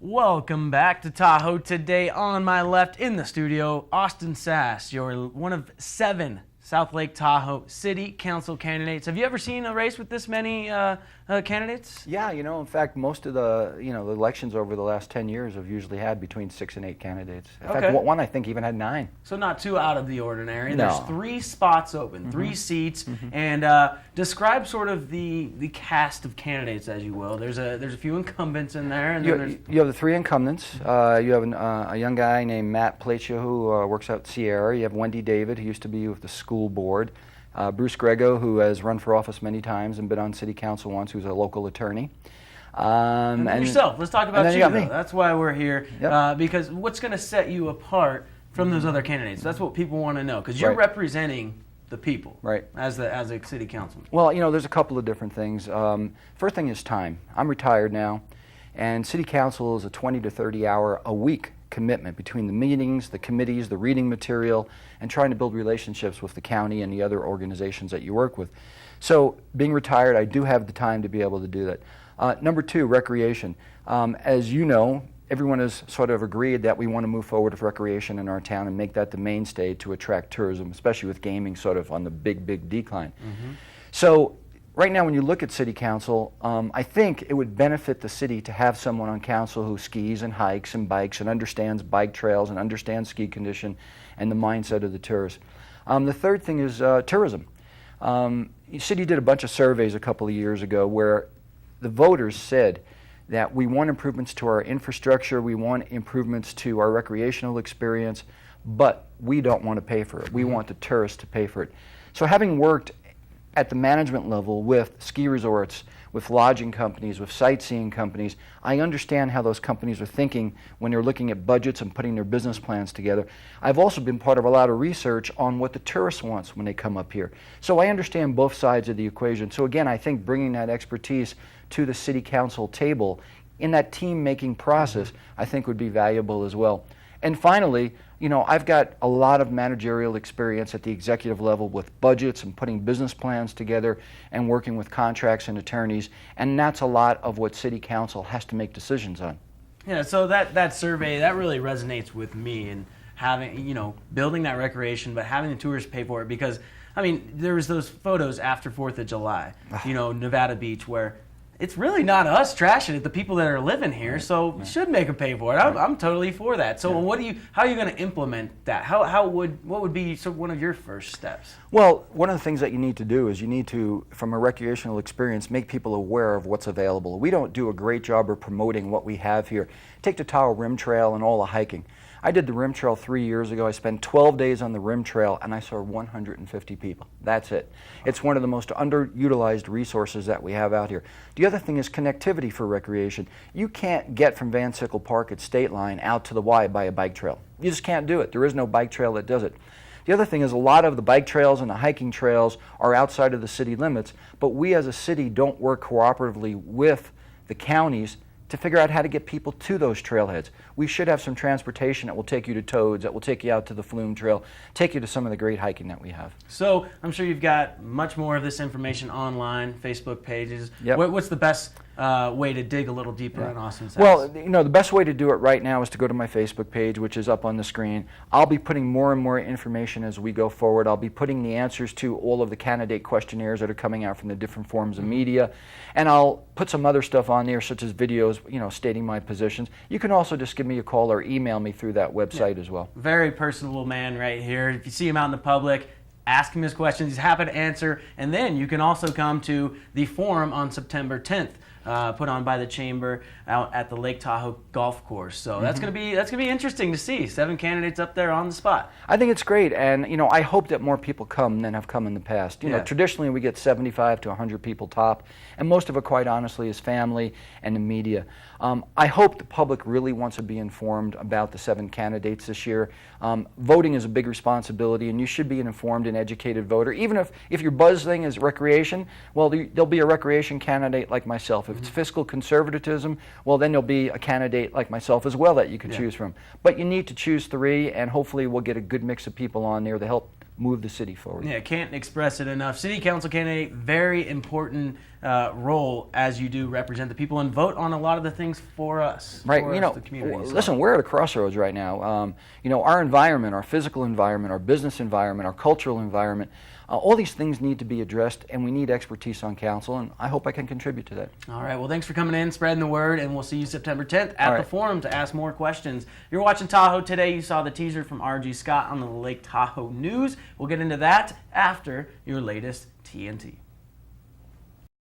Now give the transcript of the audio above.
Welcome back to Tahoe. Today on my left in the studio, Austin Sass, you're one of 7 South Lake Tahoe City Council candidates. Have you ever seen a race with this many candidates? Yeah, in fact, most of the the elections over the last 10 years have usually had between 6 and 8 candidates. In fact, one I think even had 9. So not too out of the ordinary. No. There's 3 spots open, 3 seats, and describe sort of the cast of candidates, as you will. There's a few incumbents in there, and you have the 3 incumbents. You have a young guy named Matt Placia who works out at Sierra. You have Wendy David, who used to be with the school board. Bruce Grego, who has run for office many times and been on city council once, who's a local attorney. And yourself. Let's talk about you. That's why we're here. Yep. Because what's going to set you apart from those other candidates? That's what people want to know. Because you're representing the people, right? As a city councilman. Well, there's a couple of different things. First thing is time. I'm retired now, and city council is a 20 to 30 hour a week commitment between the meetings, the committees, the reading material, and trying to build relationships with the county and the other organizations that you work with. So being retired, I do have the time to be able to do that. Number 2, recreation. As you know, everyone has sort of agreed that we want to move forward with recreation in our town and make that the mainstay to attract tourism, especially with gaming sort of on the big decline. So right now, when you look at city council, I think it would benefit the city to have someone on council who skis and hikes and bikes and understands bike trails and understands ski condition and the mindset of the tourists. The third thing is tourism. The city did a bunch of surveys a couple of years ago where the voters said that we want improvements to our infrastructure, we want improvements to our recreational experience, but we don't want to pay for it. We want the tourists to pay for it. So having worked at the management level with ski resorts, with lodging companies, with sightseeing companies, I understand how those companies are thinking when they're looking at budgets and putting their business plans together. I've also been part of a lot of research on what the tourist wants when they come up here. So I understand both sides of the equation. So again, I think bringing that expertise to the city council table in that team-making process, I think would be valuable as well. And finally, I've got a lot of managerial experience at the executive level with budgets and putting business plans together and working with contracts and attorneys, and that's a lot of what city council has to make decisions on. Yeah, so that survey, that really resonates with me, and having, building that recreation, but having the tourists pay for it, because, there was those photos after 4th of July, Nevada Beach, where it's really not us trashing it, the people that are living here, so we should make them pay for it. I'm totally for that. So how are you going to implement that? What would be sort of one of your first steps? Well, one of the things that you need to do is you need to, from a recreational experience, make people aware of what's available. We don't do a great job of promoting what we have here. Take the Tahoe Rim Trail and all the hiking. I did the Rim Trail 3 years ago. I spent 12 days on the Rim Trail, and I saw 150 people. That's it. It's one of the most underutilized resources that we have out here. The other thing is connectivity for recreation. You can't get from Van Sickle Park at State Line out to the Y by a bike trail. You just can't do it. There is no bike trail that does it. The other thing is a lot of the bike trails and the hiking trails are outside of the city limits, but we as a city don't work cooperatively with the counties to figure out how to get people to those trailheads. We should have some transportation that will take you to Toads, that will take you out to the Flume Trail, take you to some of the great hiking that we have. So I'm sure you've got much more of this information online, Facebook pages. Yep. What's the best way to dig a little deeper on Austin Sass? Well, the best way to do it right now is to go to my Facebook page, which is up on the screen. I'll be putting more and more information as we go forward. I'll be putting the answers to all of the candidate questionnaires that are coming out from the different forms of media, and I'll put some other stuff on there, such as videos, stating my positions. You can also just give me a call or email me through that website as well. Very personable man right here. If you see him out in the public, ask him his questions. He's happy to answer. And then you can also come to the forum on September 10th. Put on by the chamber out at the Lake Tahoe golf course. So that's gonna be interesting to see 7 candidates up there on the spot. I think it's great, and I hope that more people come than have come in the past. Traditionally we get 75 to 100 people top, and most of it, quite honestly, is family and the media. I hope the public really wants to be informed about the 7 candidates this year. Voting is a big responsibility, and you should be an informed and educated voter. Even if your buzz thing is recreation, well, there'll be a recreation candidate like myself. If it's fiscal conservatism, well, then there'll be a candidate like myself as well that you can choose from. But you need to choose 3, and hopefully we'll get a good mix of people on there to help move the city forward. Yeah, can't express it enough. City council candidate, very important role as you do represent the people and vote on a lot of the things for us. Right, for you us, know, the community. So- listen, we're at a crossroads right now. You know, our environment, our physical environment, our business environment, our cultural environment, all these things need to be addressed, and we need expertise on council, and I hope I can contribute to that. All right, well, thanks for coming in, spreading the word, and we'll see you September 10th at All the right. forum to ask more questions. You're watching Tahoe today. You saw the teaser from RG Scott on the Lake Tahoe News. We'll get into that after your latest TNT.